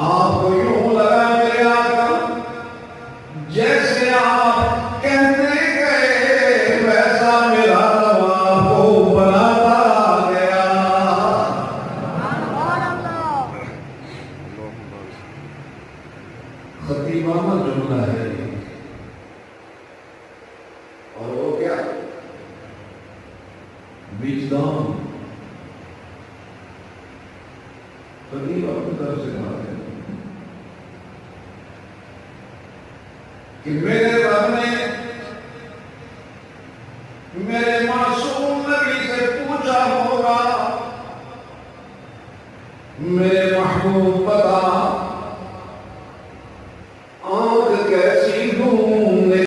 आपको यूं लगा मेरे आका जैसे आप कहते गए वैसा मेरा नवा को बनाता गया। खतीबाना जुमला है और वो क्या विजदान खतीब अपनी तरफ से कहा है कि मेरे